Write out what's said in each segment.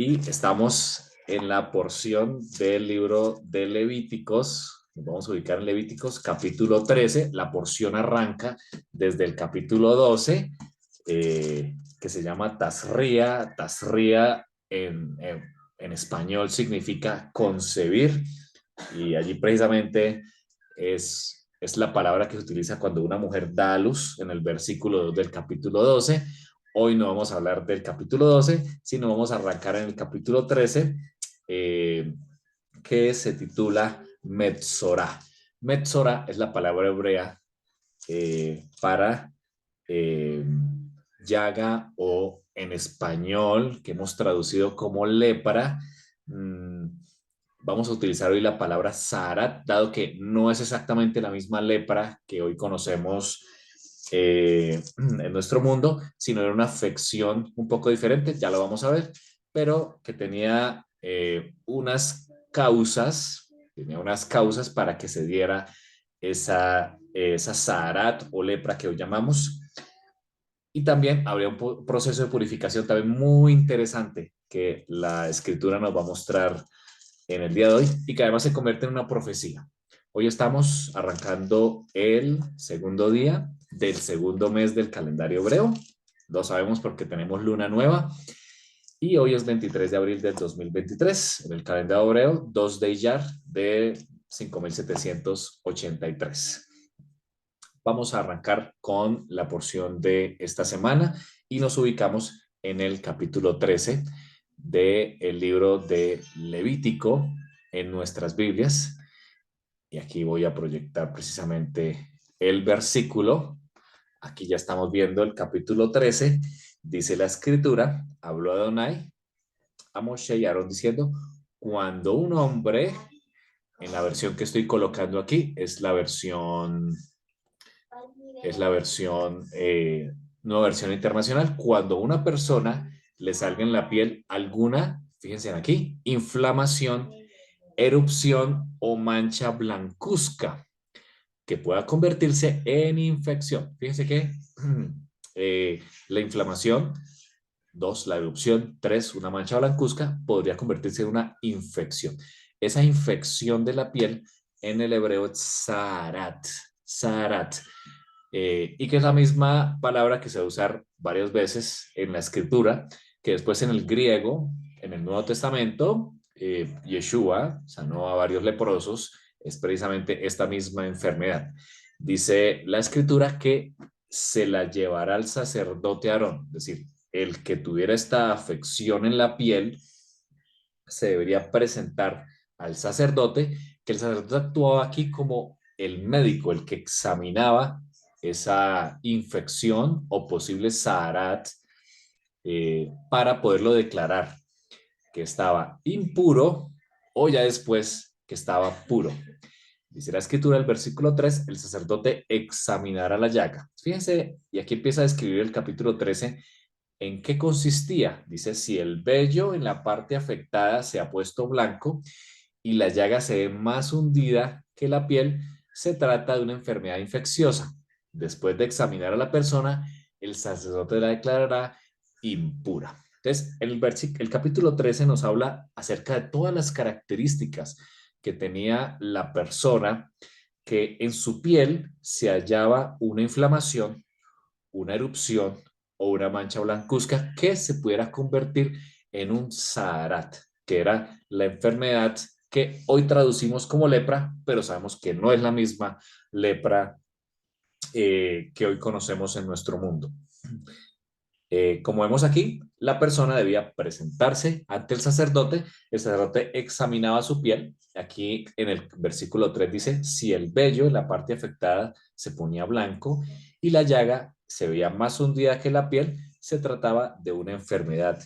Y estamos en la porción del libro de Levíticos. Nos vamos a ubicar en Levíticos capítulo 13. La porción arranca desde el capítulo 12, que se llama Tasría. Tasría en español significa concebir. Y allí precisamente es la palabra que se utiliza cuando una mujer da a luz en el versículo 2 del capítulo 12. Hoy no vamos a hablar del capítulo 12, sino vamos a arrancar en el capítulo 13, eh, que se titula Metzorah. Metzorah es la palabra hebrea para eh, llaga, o en español, que hemos traducido como lepra. Vamos a utilizar hoy la palabra Saharat, dado que no es exactamente la misma lepra que hoy conocemos en nuestro mundo, sino era una afección un poco diferente, ya lo vamos a ver, pero que tenía unas causas para que se diera esa Saharat o lepra que hoy llamamos. Y también habría un proceso de purificación también muy interesante que la escritura nos va a mostrar en el día de hoy y que además se convierte en una profecía. Hoy estamos arrancando el segundo día del segundo mes del calendario hebreo. Lo sabemos porque tenemos luna nueva y hoy es 23 de abril del 2023 en el calendario hebreo, 2 de Iyar de 5783. Vamos a arrancar con la porción de esta semana y nos ubicamos en el capítulo 13 del libro de Levítico en nuestras Biblias. Y aquí voy a proyectar precisamente el versículo. Aquí ya estamos viendo el capítulo 13. Dice la escritura, habló Adonai a Moshe y Aarón diciendo, cuando un hombre, en la versión que estoy colocando aquí, es la versión, nueva versión internacional, cuando una persona le salga en la piel alguna, fíjense aquí, inflamación, erupción o mancha blancuzca que pueda convertirse en infección. Fíjense que la inflamación, 2, la erupción, 3, una mancha blancuzca, podría convertirse en una infección. Esa infección de la piel en el hebreo es zarat, zarat, y que es la misma palabra que se va a usar varias veces en la escritura, que después en el griego, en el Nuevo Testamento, Yeshua sanó a varios leprosos, es precisamente esta misma enfermedad. Dice la escritura que se la llevará al sacerdote Aarón, es decir, el que tuviera esta afección en la piel se debería presentar al sacerdote, que el sacerdote actuaba aquí como el médico, el que examinaba esa infección o posible Saharat, para poderlo declarar que estaba impuro o ya después que estaba puro. Dice la escritura del versículo 3, el sacerdote examinará la llaga. Fíjense, y aquí empieza a describir el capítulo 13 en qué consistía. Dice, si el vello en la parte afectada se ha puesto blanco y la llaga se ve más hundida que la piel, se trata de una enfermedad infecciosa. Después de examinar a la persona, el sacerdote la declarará impura. Entonces, el capítulo 13 nos habla acerca de todas las características que tenía la persona, que en su piel se hallaba una inflamación, una erupción o una mancha blancuzca que se pudiera convertir en un Saharat, que era la enfermedad que hoy traducimos como lepra, pero sabemos que no es la misma lepra que hoy conocemos en nuestro mundo. Como vemos aquí, la persona debía presentarse ante el sacerdote examinaba su piel, aquí en el versículo 3 dice, si el vello en la parte afectada se ponía blanco y la llaga se veía más hundida que la piel, se trataba de una enfermedad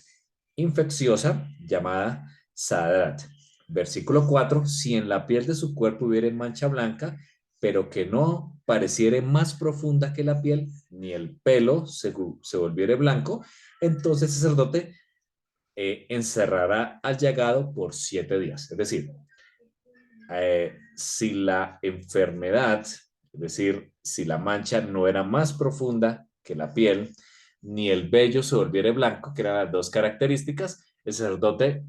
infecciosa llamada Sadat. Versículo 4, si en la piel de su cuerpo hubiera mancha blanca, pero que no pareciere más profunda que la piel, ni el pelo se volviere blanco, entonces el sacerdote encerrará al llagado por 7 días. Es decir, si la enfermedad, es decir, si la mancha no era más profunda que la piel, ni el vello se volviera blanco, que eran las dos características, el sacerdote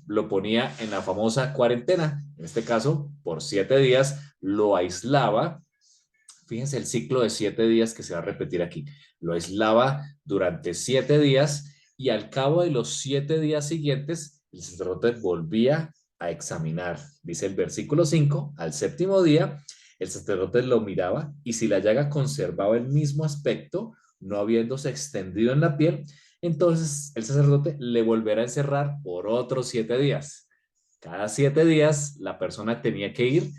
lo ponía en la famosa cuarentena, en este caso por 7 días, lo aislaba. Fíjense el ciclo de 7 días que se va a repetir aquí. Lo aislaba durante 7 días y al cabo de los 7 días siguientes, el sacerdote volvía a examinar. Dice el versículo 5, al séptimo día, el sacerdote lo miraba y si la llaga conservaba el mismo aspecto, no habiéndose extendido en la piel, entonces el sacerdote le volverá a encerrar por otros 7 días. Cada 7 días la persona tenía que ir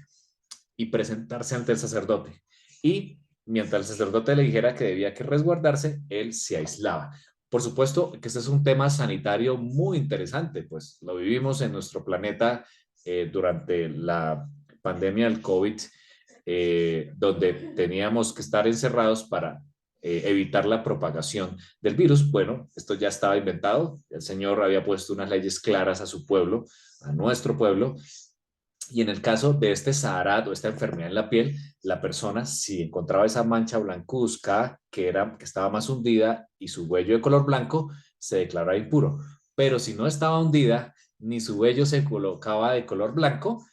y presentarse ante el sacerdote. Y mientras el sacerdote le dijera que debía que resguardarse, él se aislaba. Por supuesto que este es un tema sanitario muy interesante, pues lo vivimos en nuestro planeta durante la pandemia del COVID, donde teníamos que estar encerrados para evitar la propagación del virus. Bueno, esto ya estaba inventado, el Señor había puesto unas leyes claras a su pueblo, a nuestro pueblo, y en el caso de este Saharat o esta enfermedad en la piel, la persona si encontraba esa mancha blancuzca que estaba más hundida y su vello de color blanco, se declaraba impuro. Pero si no estaba hundida ni su vello se colocaba de color blanco,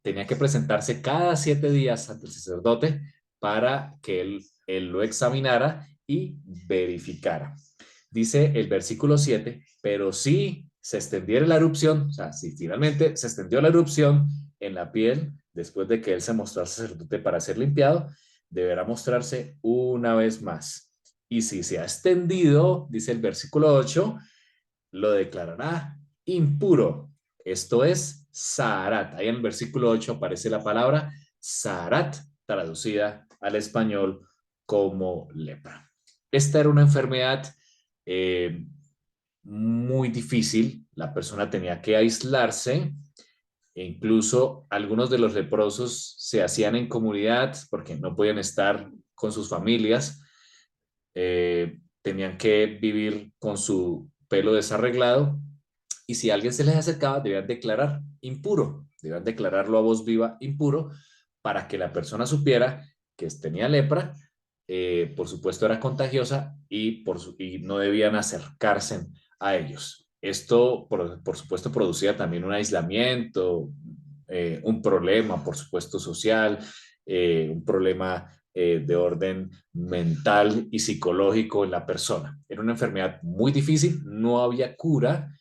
tenía que presentarse cada 7 días ante el sacerdote para que él lo examinara y verificara. Dice el versículo 7, pero si se extendiera la erupción, o sea, si finalmente se extendió la erupción en la piel después de que él se mostró al sacerdote para ser limpiado, deberá mostrarse una vez más. Y si se ha extendido, dice el versículo 8, lo declarará impuro. Esto es Saharat. Ahí en el versículo 8 aparece la palabra Saharat, traducida al español como lepra. Esta era una enfermedad eh, muy difícil. La persona tenía que aislarse. E incluso algunos de los leprosos se hacían en comunidad porque no podían estar con sus familias. Tenían que vivir con su pelo desarreglado y si alguien se les acercaba debían declarar impuro, debían declararlo a voz viva impuro para que la persona supiera que tenía lepra, por supuesto era contagiosa y no debían acercarse a ellos. Esto, por supuesto, producía también un aislamiento, un problema, por supuesto, social, un problema de orden mental y psicológico en la persona. Era una enfermedad muy difícil, no había cura,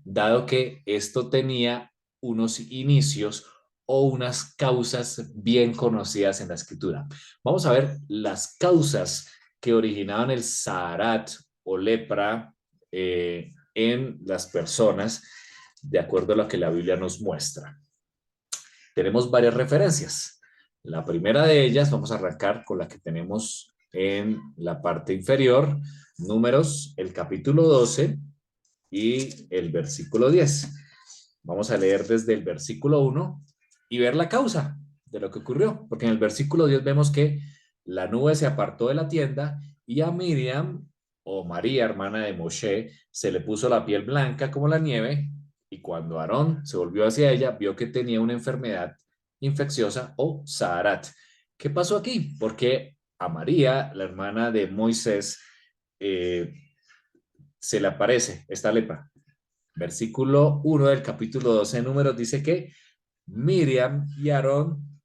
dado que esto tenía unos inicios o unas causas bien conocidas en la escritura. Vamos a ver las causas que originaban el Saharat o lepra en las personas, de acuerdo a lo que la Biblia nos muestra. Tenemos varias referencias. La primera de ellas, vamos a arrancar con la que tenemos en la parte inferior, Números, el capítulo 12 y el versículo 10. Vamos a leer desde el versículo 1 y ver la causa de lo que ocurrió, porque en el versículo 10 vemos que la nube se apartó de la tienda y a Miriam o María, hermana de Moshe, se le puso la piel blanca como la nieve y cuando Aarón se volvió hacia ella, vio que tenía una enfermedad infecciosa o Saharat. ¿Qué pasó aquí? Porque a María, la hermana de Moisés, eh, se le aparece esta lepra. Versículo 1 del capítulo 12 de Números dice que Miriam y Aarón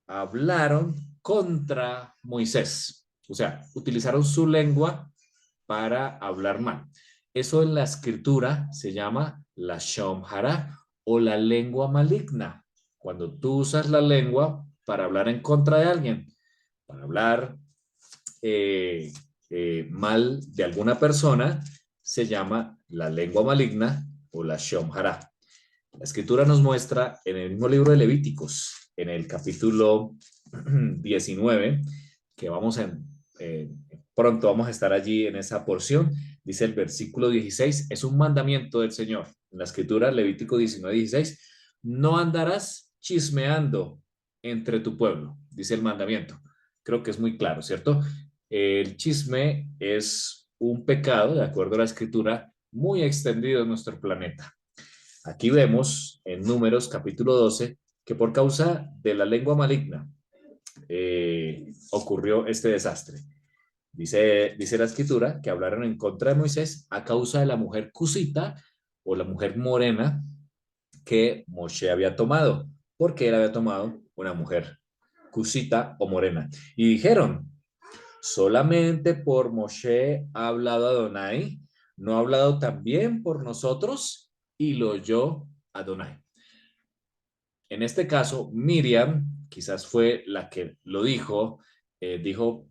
hablaron contra Moisés. O sea, utilizaron su lengua para hablar mal. Eso en la escritura se llama la Lashon Hara o la lengua maligna. Cuando tú usas la lengua para hablar en contra de alguien, para hablar eh, mal de alguna persona, se llama la lengua maligna o la Lashon Hara. La escritura nos muestra en el mismo libro de Levíticos, en el capítulo 19, que pronto vamos a estar allí en esa porción. Dice el versículo 16, es un mandamiento del Señor. En la escritura, Levítico 19, 16, no andarás chismeando entre tu pueblo, dice el mandamiento. Creo que es muy claro, ¿cierto? El chisme es un pecado, de acuerdo a la escritura, muy extendido en nuestro planeta. Aquí vemos en Números capítulo 12 que por causa de la lengua maligna ocurrió este desastre. Dice la escritura que hablaron en contra de Moisés a causa de la mujer cusita o la mujer morena que Moshe había tomado, porque él había tomado una mujer cusita o morena. Y dijeron, solamente por Moshe ha hablado Adonai, no ha hablado también por nosotros, y lo oyó Adonai. En este caso, Miriam quizás fue la que lo dijo, dijo,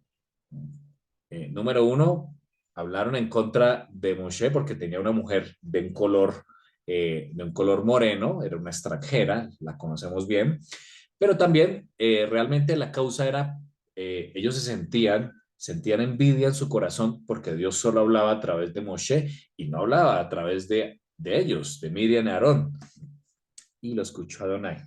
número uno, hablaron en contra de Moshe porque tenía una mujer de un color moreno, era una extranjera, la conocemos bien, pero también realmente la causa era, ellos sentían envidia en su corazón porque Dios solo hablaba a través de Moshe y no hablaba a través de ellos, de Miriam y Aarón. Y lo escuchó Adonai.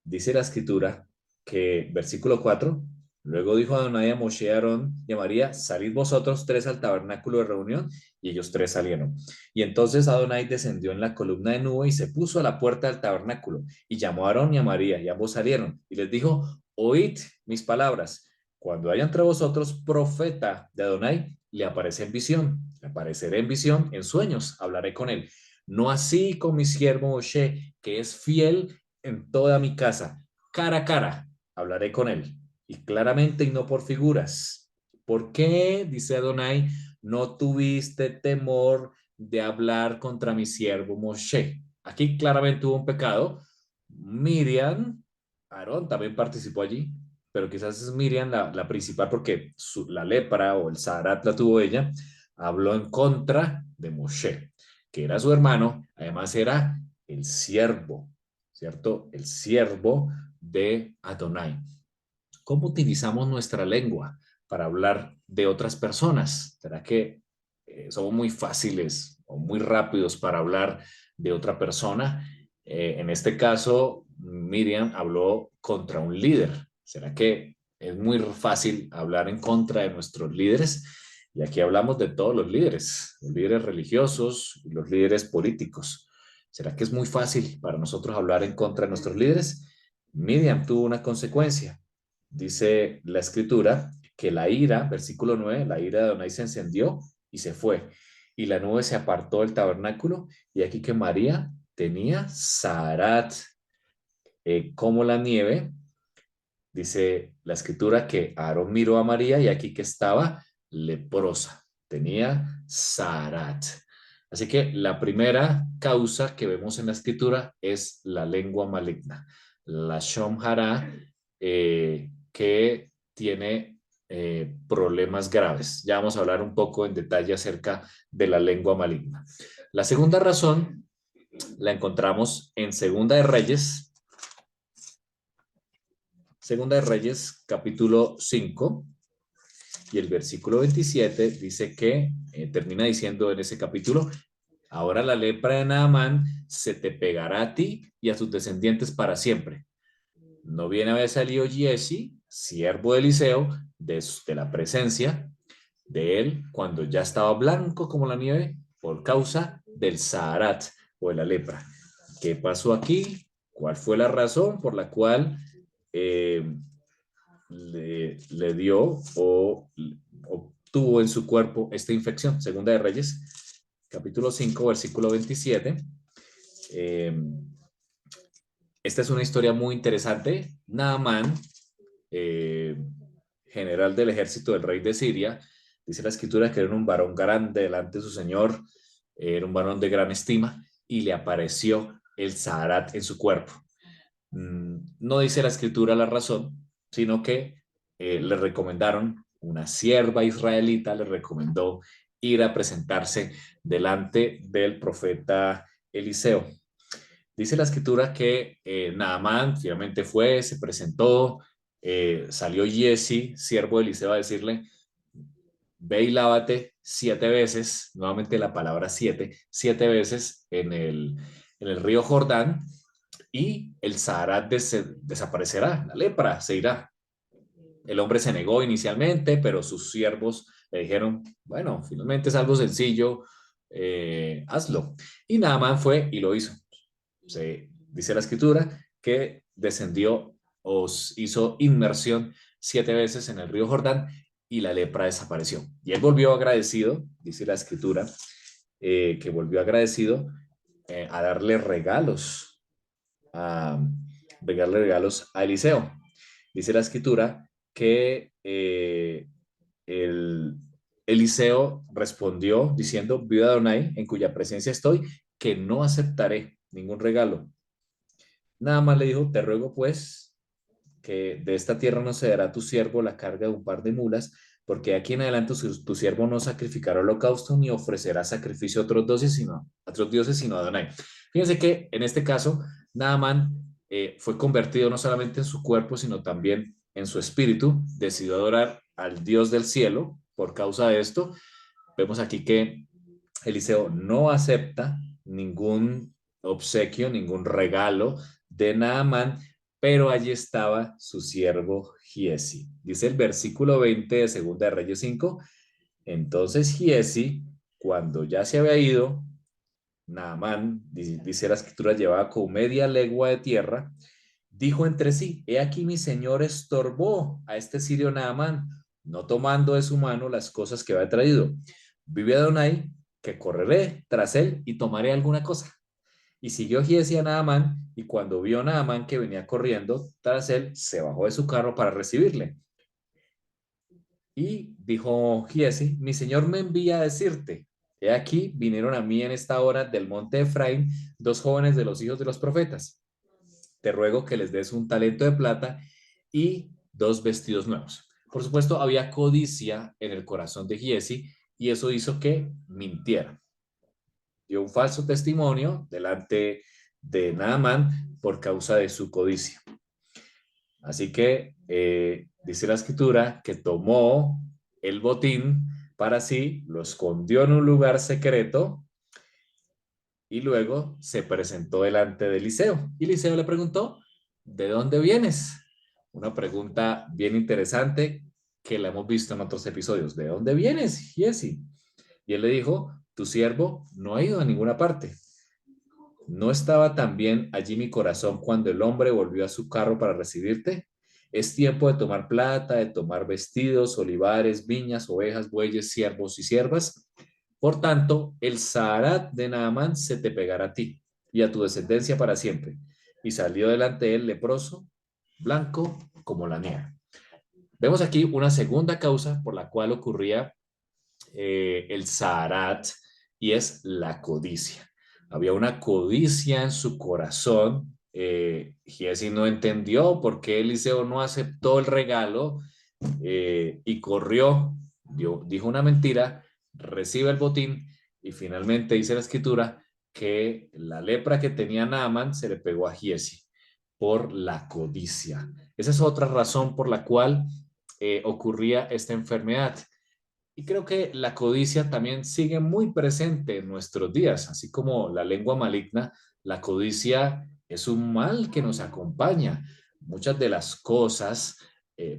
Dice la escritura que, versículo 4, luego dijo Adonai a Moshe y a Aarón y a María, salid vosotros tres al tabernáculo de reunión, y ellos tres salieron. Y entonces Adonai descendió en la columna de nube y se puso a la puerta del tabernáculo, y llamó a Aarón y a María, y ambos salieron, y les dijo, oíd mis palabras, cuando haya entre vosotros profeta de Adonai, le aparece en visión, le apareceré en visión, en sueños, hablaré con él. No así con mi siervo Moshe, que es fiel en toda mi casa, cara a cara, hablaré con él, y claramente y no por figuras. ¿Por qué, dice Adonai, no tuviste temor de hablar contra mi siervo Moshe? Aquí claramente hubo un pecado. Miriam, Aarón también participó allí, pero quizás es Miriam la principal porque la lepra o el Saharat la tuvo ella, habló en contra de Moshe, que era su hermano, además era el siervo, ¿cierto? El siervo de Adonai. ¿Cómo utilizamos nuestra lengua para hablar de otras personas? ¿Será que somos muy fáciles o muy rápidos para hablar de otra persona? En este caso, Miriam habló contra un líder. ¿Será que es muy fácil hablar en contra de nuestros líderes? Y aquí hablamos de todos los líderes religiosos y los líderes políticos. ¿Será que es muy fácil para nosotros hablar en contra de nuestros líderes? Miriam tuvo una consecuencia. Dice la escritura que la ira, versículo 9, la ira de Adonai se encendió y se fue. Y la nube se apartó del tabernáculo. Y aquí que María tenía Sarat como la nieve. Dice la escritura que Aarón miró a María y aquí que estaba leprosa. Tenía Sarat. Así que la primera causa que vemos en la escritura es la lengua maligna. La Shon Hara, que tiene problemas graves. Ya vamos a hablar un poco en detalle acerca de la lengua maligna. La segunda razón la encontramos en Segunda de Reyes, capítulo 5, y el versículo 27 dice que termina diciendo en ese capítulo, ahora la lepra de Naamán se te pegará a ti y a tus descendientes para siempre. No bien había salido Giesi, siervo de Eliseo, de la presencia de él, cuando ya estaba blanco como la nieve, por causa del Saharat o de la lepra. ¿Qué pasó aquí? ¿Cuál fue la razón por la cual eh, le dio o obtuvo en su cuerpo esta infección? Segunda de Reyes, capítulo 5, versículo 27. Eh, Esta es una historia muy interesante. Naamán, eh, general del ejército del rey de Siria, dice la escritura que era un varón grande delante de su señor, era un varón de gran estima, y le apareció el Saharat en su cuerpo. No dice la escritura la razón, sino que le recomendaron, una sierva israelita le recomendó ir a presentarse delante del profeta Eliseo. Dice la escritura que Naamán finalmente fue, se presentó, salió Giesi, siervo de Eliseo, a decirle, ve y lávate 7 veces, nuevamente la palabra 7 veces en el río Jordán, y el Sahara desaparecerá, la lepra se irá. El hombre se negó inicialmente, pero sus siervos le dijeron, bueno, finalmente es algo sencillo, hazlo. Y Naamán fue y lo hizo. Dice la escritura que descendió o hizo inmersión 7 veces en el río Jordán y la lepra desapareció. Y él volvió agradecido, dice la escritura, que volvió agradecido a darle regalos, a darle regalos a Eliseo. Dice la escritura que el Eliseo respondió diciendo, viva Adonai, en cuya presencia estoy, que no aceptaré ningún regalo. Nada más le dijo, te ruego pues que de esta tierra no se dará a tu siervo la carga de un par de mulas, porque de aquí en adelante tu siervo no sacrificará holocausto ni ofrecerá sacrificio a otros dioses, sino a Adonai. Fíjense que en este caso, Naaman fue convertido no solamente en su cuerpo, sino también en su espíritu. Decidió adorar al Dios del cielo por causa de esto. Vemos aquí que Eliseo no acepta ningún obsequio, ningún regalo de Naamán, pero allí estaba su siervo Giesi. Dice el versículo 20 de Segunda de Reyes 5. Entonces Giesi, cuando ya se había ido, Naamán, dice la escritura, llevaba como media legua de tierra, dijo entre sí, he aquí mi señor estorbó a este sirio Naamán, no tomando de su mano las cosas que había traído. Vive Adonai, que correré tras él y tomaré alguna cosa. Y siguió Giesi a Naamán, y cuando vio a Naamán que venía corriendo tras él, se bajó de su carro para recibirle. Y dijo Giesi, mi señor me envía a decirte, he aquí, vinieron a mí en esta hora del monte de Efraín dos jóvenes de los hijos de los profetas. Te ruego que les des un talento de plata y dos vestidos nuevos. Por supuesto, había codicia en el corazón de Giesi y eso hizo que mintiera. Dio un falso testimonio delante de Naamán por causa de su codicia. Así que dice la escritura que tomó el botín para sí, lo escondió en un lugar secreto y luego se presentó delante de Eliseo. Y Eliseo le preguntó, ¿de dónde vienes? Una pregunta bien interesante que la hemos visto en otros episodios. ¿De dónde vienes, Giesi? Y él le dijo, tu siervo no ha ido a ninguna parte. ¿No estaba también allí mi corazón cuando el hombre volvió a su carro para recibirte? Es tiempo de tomar plata, de tomar vestidos, olivares, viñas, ovejas, bueyes, siervos y siervas. Por tanto, el Zaharat de Naamán se te pegará a ti y a tu descendencia para siempre. Y salió delante de él leproso, blanco como la nieve. Vemos aquí una segunda causa por la cual ocurría el Zaharat y es la codicia. Había una codicia en su corazón. Giesi no entendió por qué Eliseo no aceptó el regalo y corrió, dijo una mentira, recibe el botín y finalmente dice la escritura que la lepra que tenía Naaman se le pegó a Giesi por la codicia. Esa es otra razón por la cual ocurría esta enfermedad. Y creo que la codicia también sigue muy presente en nuestros días, así como la lengua maligna, la codicia es un mal que nos acompaña. Muchas de las cosas,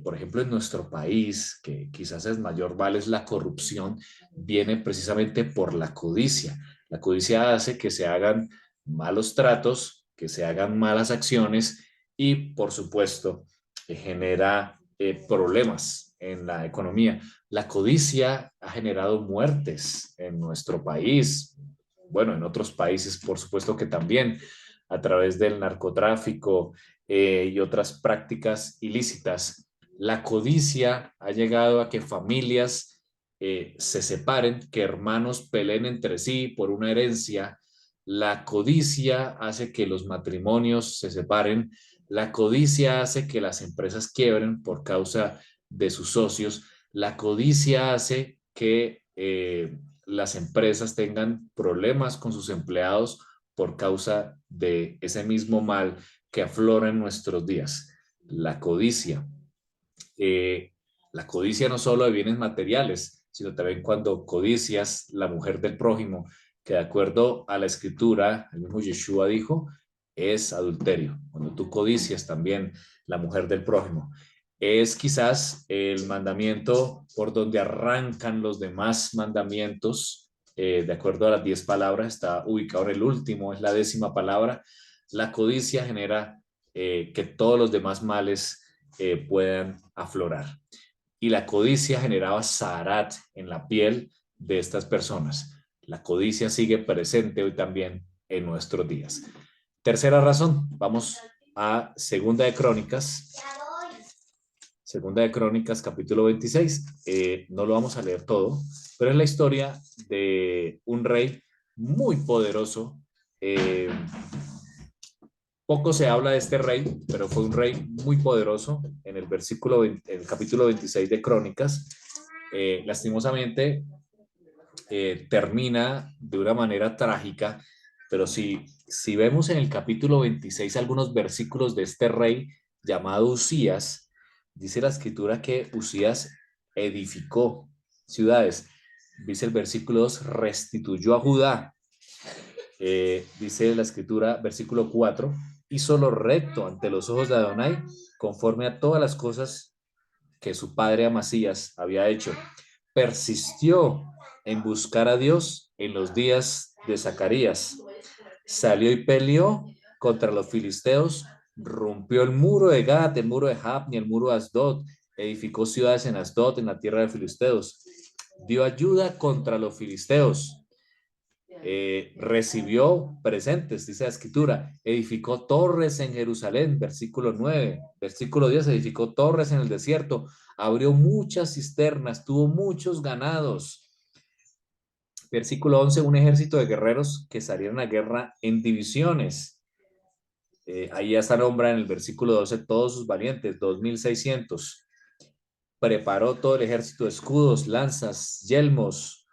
por ejemplo, en nuestro país, que quizás es mayor mal, es la corrupción, viene precisamente por la codicia. La codicia hace que se hagan malos tratos, que se hagan malas acciones y, por supuesto, genera problemas en la economía. La codicia ha generado muertes en nuestro país, bueno, en otros países, por supuesto que también, a través del narcotráfico y otras prácticas ilícitas. La codicia ha llegado a que familias se separen, que hermanos peleen entre sí por una herencia. La codicia hace que los matrimonios se separen. La codicia hace que las empresas quiebren por causa de sus socios. La codicia hace que las empresas tengan problemas con sus empleados por causa de ese mismo mal que aflora en nuestros días. La codicia. Eh, la codicia no solo de bienes materiales, sino también cuando codicias la mujer del prójimo, que de acuerdo a la escritura, el mismo Yeshua dijo, es adulterio. Cuando tú codicias también la mujer del prójimo. Es quizás el mandamiento por donde arrancan los demás mandamientos. De acuerdo a las 10 palabras, está ubicado en el último, es la 10ª palabra. La codicia genera que todos los demás males puedan aflorar. y la codicia generaba zarat en la piel de estas personas. La codicia sigue presente hoy también en nuestros días. Tercera razón, vamos a Segunda de Crónicas, capítulo 26. No lo vamos a leer todo, pero es la historia de un rey muy poderoso. Poco se habla de este rey, pero fue un rey muy poderoso en el capítulo 26 de Crónicas. Lastimosamente, termina de una manera trágica, pero si vemos en el capítulo 26 algunos versículos de este rey llamado Usías, dice la escritura que Usías edificó ciudades. Dice el versículo 2, restituyó a Judá. Dice la escritura, versículo 4, hizo lo recto ante los ojos de Adonai, conforme a todas las cosas que su padre Amasías había hecho. Persistió en buscar a Dios en los días de Zacarías. Salió y peleó contra los filisteos, rompió el muro de Gat, el muro de Jabni, el muro de Asdod, edificó ciudades en Asdod, en la tierra de filisteos. Dio ayuda contra los filisteos. Recibió presentes, dice la escritura, edificó torres en Jerusalén, versículo 9, versículo 10, edificó torres en el desierto, abrió muchas cisternas, tuvo muchos ganados. Versículo 11, un ejército de guerreros que salieron a guerra en divisiones. Ahí ya se nombra en el versículo 12 todos sus valientes, 2600. Preparó todo el ejército de escudos, lanzas, yelmos,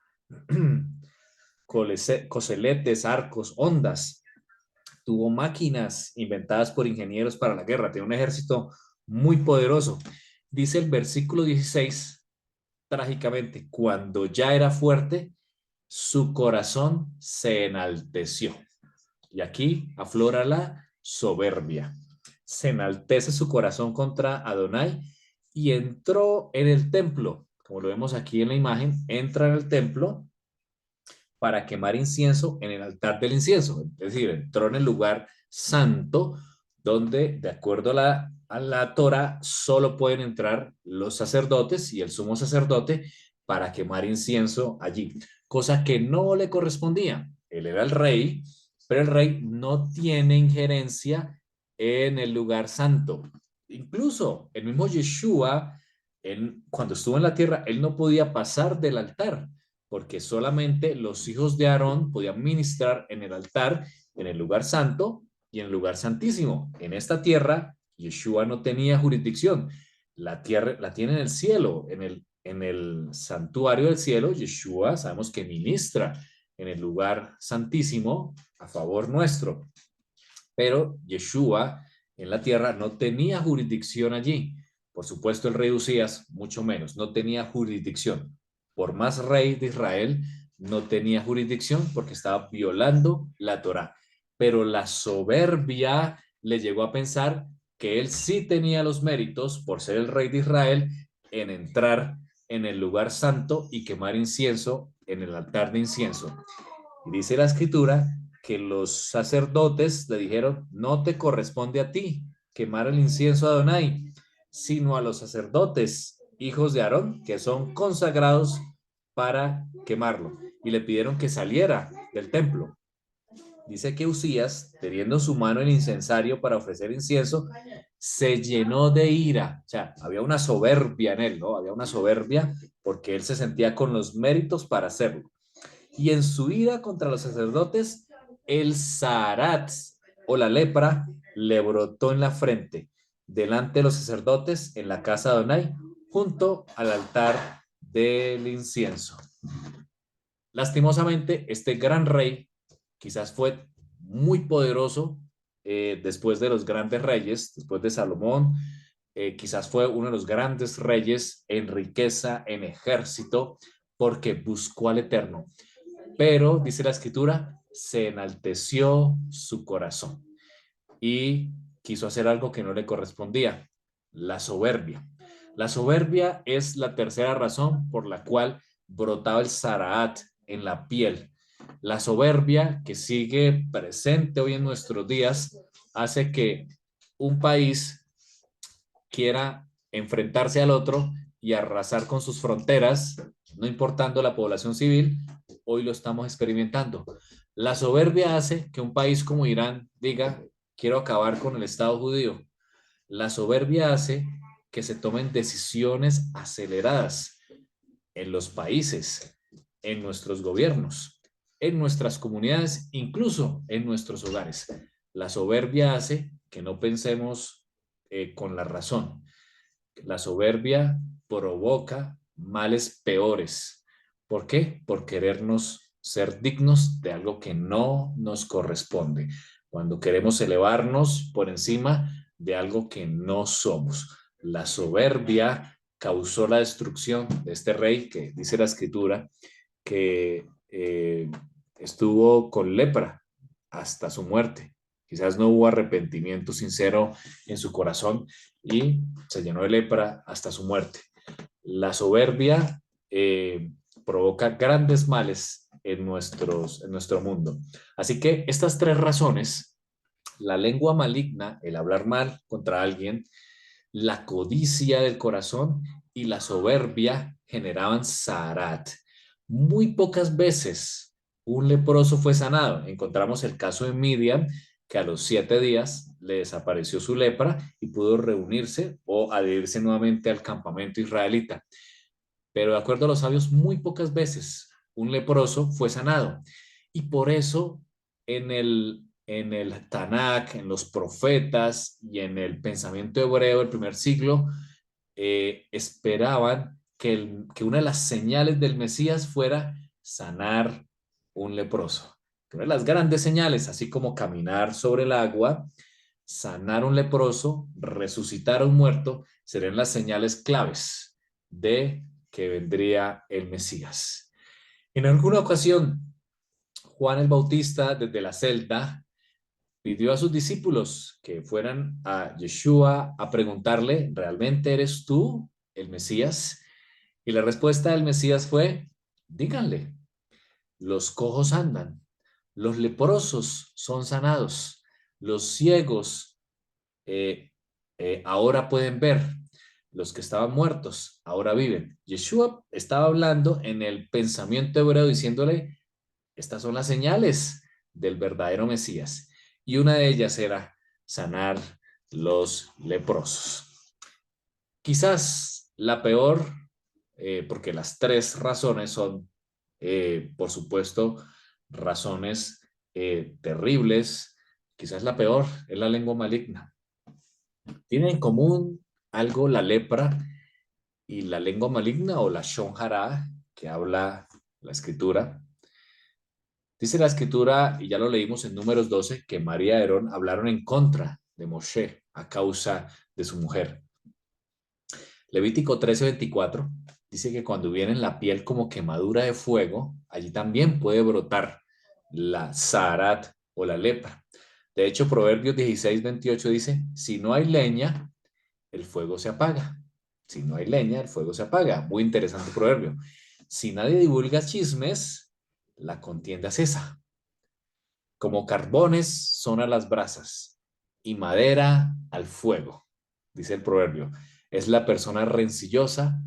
coseletes, arcos, ondas. Tuvo máquinas inventadas por ingenieros para la guerra. Tenía un ejército muy poderoso. Dice el versículo 16, trágicamente, cuando ya era fuerte, su corazón se enalteció. Y aquí aflora la soberbia. Se enaltece su corazón contra Adonai y entró en el templo. Como lo vemos aquí en la imagen, entra en el templo para quemar incienso en el altar del incienso. Es decir, entró en el lugar santo donde, de acuerdo a la Torah, solo pueden entrar los sacerdotes y el sumo sacerdote para quemar incienso allí, cosa que no le correspondía. Él era el rey, pero el rey no tiene injerencia en el lugar santo. Incluso el mismo Yeshua, cuando estuvo en la tierra, él no podía pasar del altar porque solamente los hijos de Aarón podían ministrar en el altar, en el lugar santo y en el lugar santísimo. En esta tierra, Yeshua no tenía jurisdicción. La tierra la tiene en el cielo, en el santuario del cielo. Yeshua sabemos que ministra en el lugar santísimo a favor nuestro. Pero Yeshua en la tierra no tenía jurisdicción allí. Por supuesto, el rey Usías, mucho menos, no tenía jurisdicción. Por más rey de Israel, no tenía jurisdicción porque estaba violando la Torá. Pero la soberbia le llegó a pensar que él sí tenía los méritos por ser el rey de Israel en entrar en el lugar santo y quemar incienso en el altar de incienso. Y dice la escritura que los sacerdotes le dijeron, no te corresponde a ti quemar el incienso a Adonai, sino a los sacerdotes, hijos de Aarón, que son consagrados para quemarlo. Y le pidieron que saliera del templo. Dice que Usías, teniendo en su mano el incensario para ofrecer incienso, se llenó de ira. O sea, había una soberbia en él, ¿no? Había una soberbia porque él se sentía con los méritos para hacerlo. Y en su ira contra los sacerdotes, el zarat o la lepra le brotó en la frente, delante de los sacerdotes en la casa de Adonai, junto al altar del incienso. Lastimosamente, este gran rey quizás fue muy poderoso después de los grandes reyes, después de Salomón, quizás fue uno de los grandes reyes en riqueza, en ejército, porque buscó al Eterno. Pero, dice la escritura, se enalteció su corazón y quiso hacer algo que no le correspondía, la soberbia. La soberbia es la tercera razón por la cual brotaba el zaraat en la piel. La soberbia, que sigue presente hoy en nuestros días, hace que un país quiera enfrentarse al otro y arrasar con sus fronteras, no importando la población civil, hoy lo estamos experimentando. La soberbia hace que un país como Irán diga, quiero acabar con el Estado judío. La soberbia hace que se tomen decisiones aceleradas en los países, en nuestros gobiernos, en nuestras comunidades, incluso en nuestros hogares. La soberbia hace que no pensemos con la razón. La soberbia provoca males peores. ¿Por qué? Por querernos ser dignos de algo que no nos corresponde. Cuando queremos elevarnos por encima de algo que no somos. La soberbia causó la destrucción de este rey que dice la escritura que estuvo con lepra hasta su muerte. Quizás no hubo arrepentimiento sincero en su corazón y se llenó de lepra hasta su muerte. La soberbia provoca grandes males en nuestro mundo. Así que estas tres razones, la lengua maligna, el hablar mal contra alguien, la codicia del corazón y la soberbia generaban zarat. Muy pocas veces un leproso fue sanado. Encontramos el caso de Midian, que a los 7 días le desapareció su lepra y pudo reunirse o adherirse nuevamente al campamento israelita. Pero de acuerdo a los sabios, muy pocas veces un leproso fue sanado. Y por eso en el Tanakh, en los profetas y en el pensamiento hebreo del primer siglo, esperaban que una de las señales del Mesías fuera sanar un leproso. Una de las grandes señales, así como caminar sobre el agua, sanar un leproso, resucitar a un muerto, serían las señales claves de que vendría el Mesías. En alguna ocasión, Juan el Bautista, desde la celda, pidió a sus discípulos que fueran a Yeshua a preguntarle, ¿realmente eres tú el Mesías? Y la respuesta del Mesías fue, díganle, los cojos andan, los leprosos son sanados, los ciegos ahora pueden ver, los que estaban muertos ahora viven. Yeshua estaba hablando en el pensamiento hebreo diciéndole, estas son las señales del verdadero Mesías. Y una de ellas era sanar los leprosos. Quizás la peor, porque las tres razones son, por supuesto, razones terribles. Quizás la peor es la lengua maligna. Tiene en común algo la lepra y la lengua maligna o la Shon Hara, que habla la escritura. Dice la escritura, y ya lo leímos en Números 12, que María y Aarón hablaron en contra de Moshe a causa de su mujer. Levítico 13:24 dice que cuando viene en la piel como quemadura de fuego, allí también puede brotar la zarat o la lepra. De hecho, Proverbios 16:28 dice, si no hay leña, el fuego se apaga. Si no hay leña, el fuego se apaga. Muy interesante proverbio. Si nadie divulga chismes, la contienda cesa. Como carbones son a las brasas y madera al fuego, dice el proverbio. Es la persona rencillosa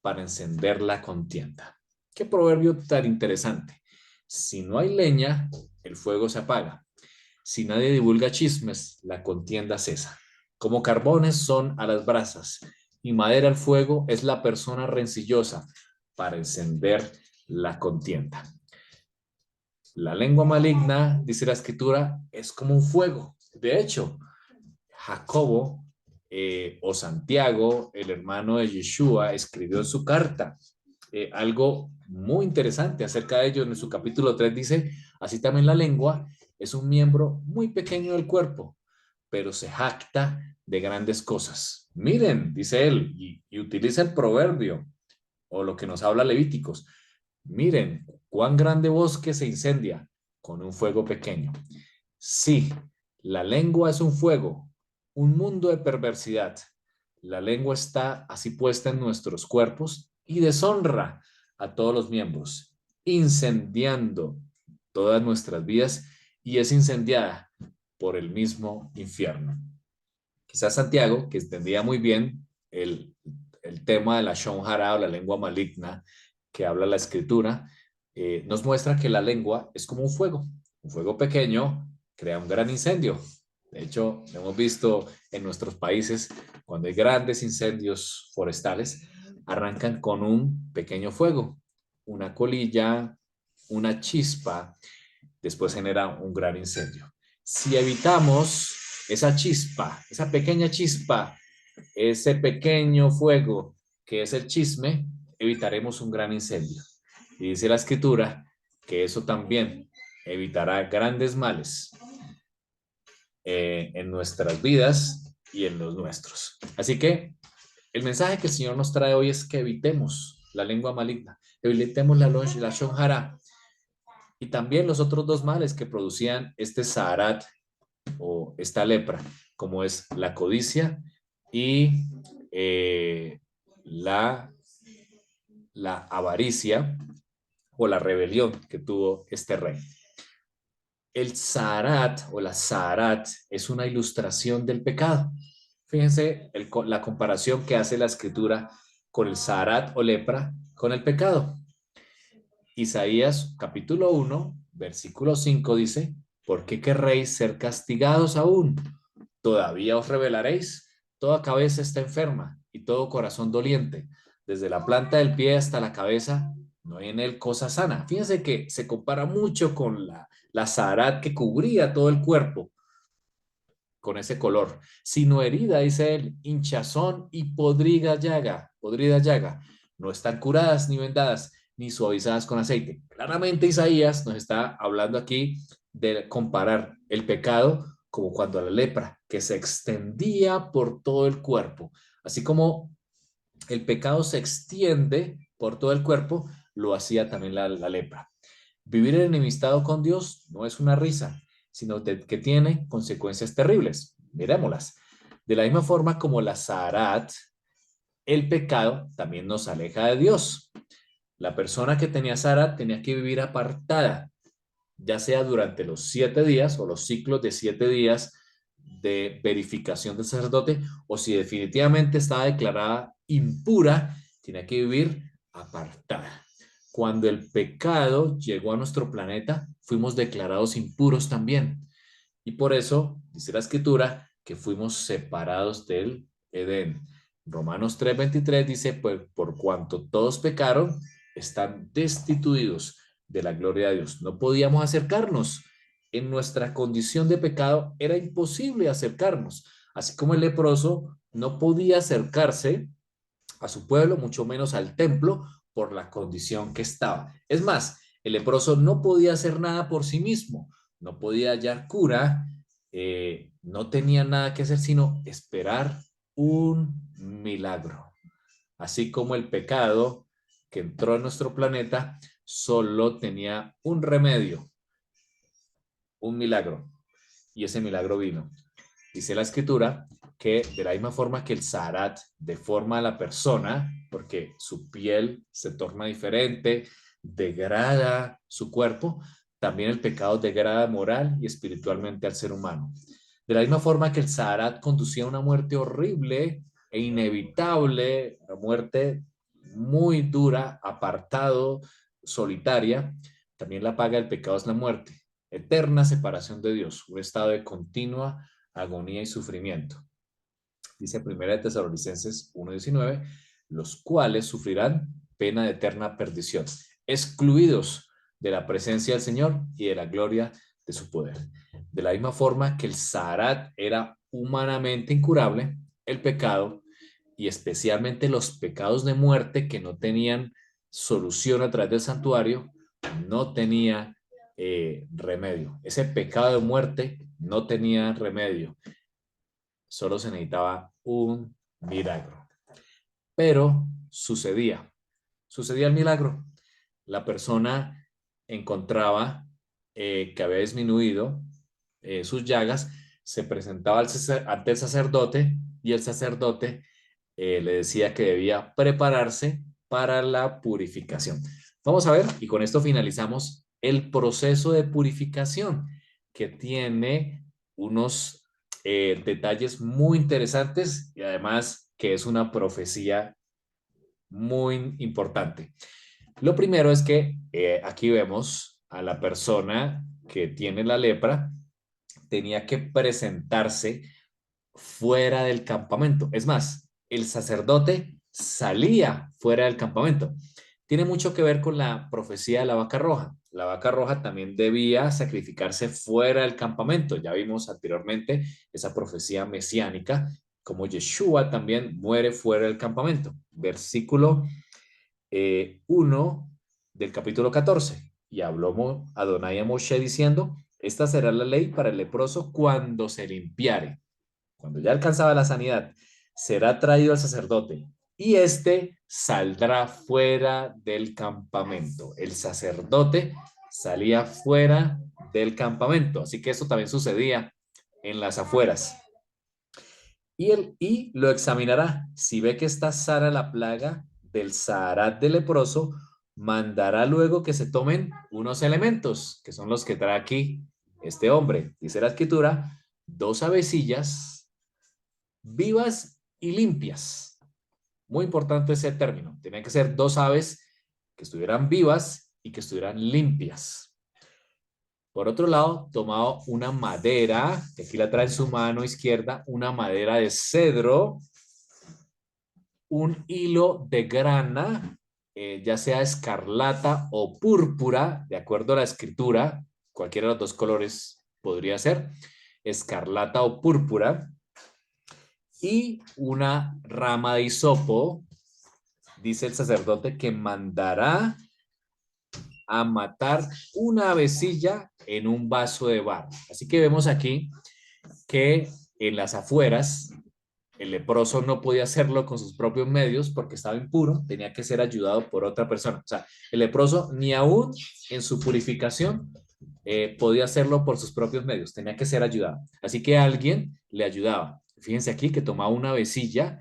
para encender la contienda. Qué proverbio tan interesante. Si no hay leña, el fuego se apaga. Si nadie divulga chismes, la contienda cesa. Como carbones son a las brasas y madera al fuego es la persona rencillosa para encender la contienda. La lengua maligna, dice la escritura, es como un fuego. De hecho, Jacobo o Santiago, el hermano de Yeshua, escribió en su carta algo muy interesante acerca de ello. En su capítulo 3 dice, así también la lengua es un miembro muy pequeño del cuerpo, pero se jacta de grandes cosas. Miren, dice él, y utiliza el proverbio o lo que nos habla Levíticos. Miren, cuán grande bosque se incendia con un fuego pequeño. Sí, la lengua es un fuego, un mundo de perversidad. La lengua está así puesta en nuestros cuerpos y deshonra a todos los miembros, incendiando todas nuestras vidas y es incendiada por el mismo infierno. Quizás Santiago, que entendía muy bien el tema de la Shon Hara o la lengua maligna que habla la escritura, nos muestra que la lengua es como un fuego pequeño crea un gran incendio. De hecho, lo hemos visto en nuestros países, cuando hay grandes incendios forestales, arrancan con un pequeño fuego, una colilla, una chispa, después genera un gran incendio. Si evitamos esa chispa, esa pequeña chispa, ese pequeño fuego que es el chisme, evitaremos un gran incendio. Y dice la escritura que eso también evitará grandes males en nuestras vidas y en los nuestros. Así que el mensaje que el Señor nos trae hoy es que evitemos la lengua maligna, evitemos la Shon Hara y también los otros dos males que producían este Saharat o esta lepra, como es la codicia y la, la avaricia o la rebelión que tuvo este rey. El Saharat o la Saharat es una ilustración del pecado. Fíjense la comparación que hace la escritura con el Saharat o lepra con el pecado. Isaías capítulo 1, versículo 5 dice, ¿por qué querréis ser castigados aún? ¿Todavía os rebelaréis? Toda cabeza está enferma y todo corazón doliente. Desde la planta del pie hasta la cabeza no hay en él cosa sana. Fíjense que se compara mucho con la Saharat que cubría todo el cuerpo con ese color, sino herida, dice él, hinchazón y podrida llaga. No están curadas ni vendadas, ni suavizadas con aceite. Claramente Isaías nos está hablando aquí de comparar el pecado como cuando la lepra, que se extendía por todo el cuerpo. Así como el pecado se extiende por todo el cuerpo, lo hacía también la lepra. Vivir enemistado con Dios no es una risa, sino que tiene consecuencias terribles. Miremoslas. De la misma forma como la Saharat, el pecado también nos aleja de Dios. La persona que tenía Saharat tenía que vivir apartada, ya sea durante los 7 días o los ciclos de 7 días de verificación del sacerdote, o si definitivamente estaba declarada impura, tenía que vivir apartada. Cuando el pecado llegó a nuestro planeta, fuimos declarados impuros también. Y por eso, dice la escritura, que fuimos separados del Edén. Romanos 3:23 dice, pues por cuanto todos pecaron, están destituidos de la gloria de Dios. No podíamos acercarnos. En nuestra condición de pecado era imposible acercarnos. Así como el leproso no podía acercarse a su pueblo, mucho menos al templo, por la condición que estaba. Es más, el leproso no podía hacer nada por sí mismo, no podía hallar cura, no tenía nada que hacer sino esperar un milagro. Así como el pecado que entró en nuestro planeta solo tenía un remedio, un milagro, y ese milagro vino. Dice la escritura que de la misma forma que el Saharat deforma a la persona, porque su piel se torna diferente, degrada su cuerpo, también el pecado degrada moral y espiritualmente al ser humano. De la misma forma que el Saharat conducía a una muerte horrible e inevitable, una muerte muy dura, apartado, solitaria, también la paga del pecado es la muerte, eterna separación de Dios, un estado de continua agonía y sufrimiento. Dice 1 Tesalonicenses 1:19, los cuales sufrirán pena de eterna perdición, excluidos de la presencia del Señor y de la gloria de su poder. De la misma forma que el Saharat era humanamente incurable, el pecado, y especialmente los pecados de muerte que no tenían solución a través del santuario, no tenía remedio. Ese pecado de muerte no tenía remedio. Solo se necesitaba un milagro. Pero sucedía el milagro. La persona encontraba que había disminuido sus llagas, se presentaba ante el sacerdote y el sacerdote le decía que debía prepararse para la purificación. Vamos a ver, y con esto finalizamos el proceso de purificación que tiene unos detalles muy interesantes y además que es una profecía muy importante. Lo primero es que aquí vemos a la persona que tiene la lepra, tenía que presentarse fuera del campamento. Es más, el sacerdote salía fuera del campamento. Tiene mucho que ver con la profecía de la vaca roja. La vaca roja también debía sacrificarse fuera del campamento. Ya vimos anteriormente esa profecía mesiánica, como Yeshua también muere fuera del campamento. Versículo 1 del capítulo 14. Y habló Adonai a Moshe diciendo, esta será la ley para el leproso cuando se limpiare. Cuando ya alcanzaba la sanidad, será traído al sacerdote y éste saldrá fuera del campamento. El sacerdote salía fuera del campamento. Así que eso también sucedía en las afueras. Y lo examinará. Si ve que está sana la plaga del Saharat del leproso, mandará luego que se tomen unos elementos, que son los que trae aquí este hombre. Dice la escritura, 2 avecillas vivas y limpias. Muy importante ese término. Tenían que ser 2 aves que estuvieran vivas y que estuvieran limpias. Por otro lado, tomaba una madera, que aquí la trae en su mano izquierda, una madera de cedro, un hilo de grana, ya sea escarlata o púrpura, de acuerdo a la escritura, cualquiera de los 2 colores podría ser, escarlata o púrpura, y una rama de hisopo, dice el sacerdote, que mandará a matar una avecilla en un vaso de barro. Así que vemos aquí que en las afueras el leproso no podía hacerlo con sus propios medios porque estaba impuro, tenía que ser ayudado por otra persona. O sea, el leproso ni aún en su purificación podía hacerlo por sus propios medios, tenía que ser ayudado. Así que alguien le ayudaba. Fíjense aquí que tomaba una vecilla,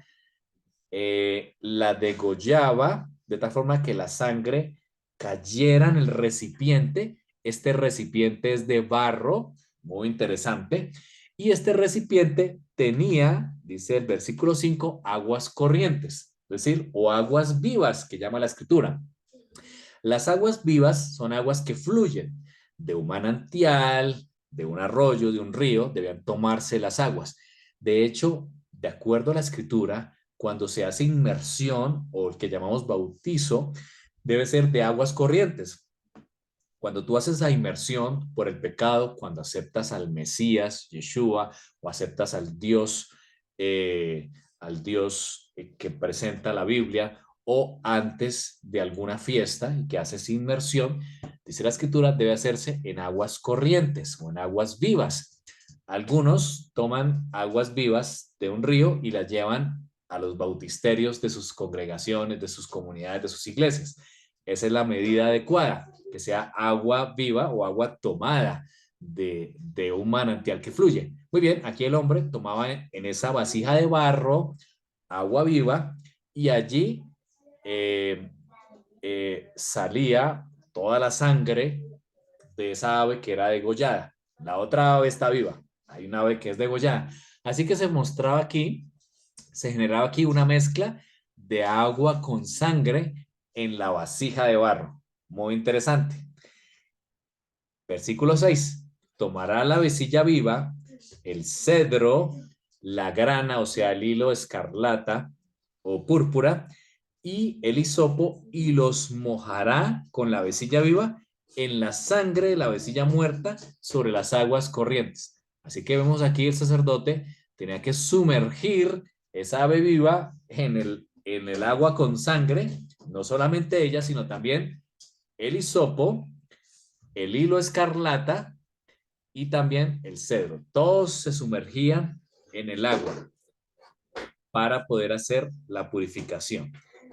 la degollaba de tal forma que la sangre cayera en el recipiente. Este recipiente es de barro, muy interesante. Y este recipiente tenía, dice el versículo 5, aguas corrientes, es decir, o aguas vivas, que llama la escritura. Las aguas vivas son aguas que fluyen de un manantial, de un arroyo, de un río, debían tomarse las aguas. De hecho, de acuerdo a la escritura, cuando se hace inmersión o el que llamamos bautizo, debe ser de aguas corrientes. Cuando tú haces la inmersión por el pecado, cuando aceptas al Mesías, Yeshua, o aceptas al Dios que presenta la Biblia, o antes de alguna fiesta y que haces inmersión, dice la escritura, debe hacerse en aguas corrientes o en aguas vivas. Algunos toman aguas vivas de un río y las llevan a los bautisterios de sus congregaciones, de sus comunidades, de sus iglesias. Esa es la medida adecuada, que sea agua viva o agua tomada de un manantial que fluye. Muy bien, aquí el hombre tomaba en esa vasija de barro agua viva y allí eh, salía toda la sangre de esa ave que era degollada. La otra ave está viva, hay una ave que es degollada. Así que se mostraba aquí, se generaba aquí una mezcla de agua con sangre en la vasija de barro. Muy interesante. Versículo 6. Tomará la vecilla viva, el cedro, la grana, o sea, el hilo escarlata o púrpura, y el hisopo, y los mojará con la vecilla viva en la sangre de la vecilla muerta sobre las aguas corrientes. Así que vemos aquí el sacerdote tenía que sumergir esa ave viva en el agua con sangre, no solamente ella, sino también el hisopo, el hilo escarlata y también el cedro. Todos se sumergían en el agua para poder hacer la purificación.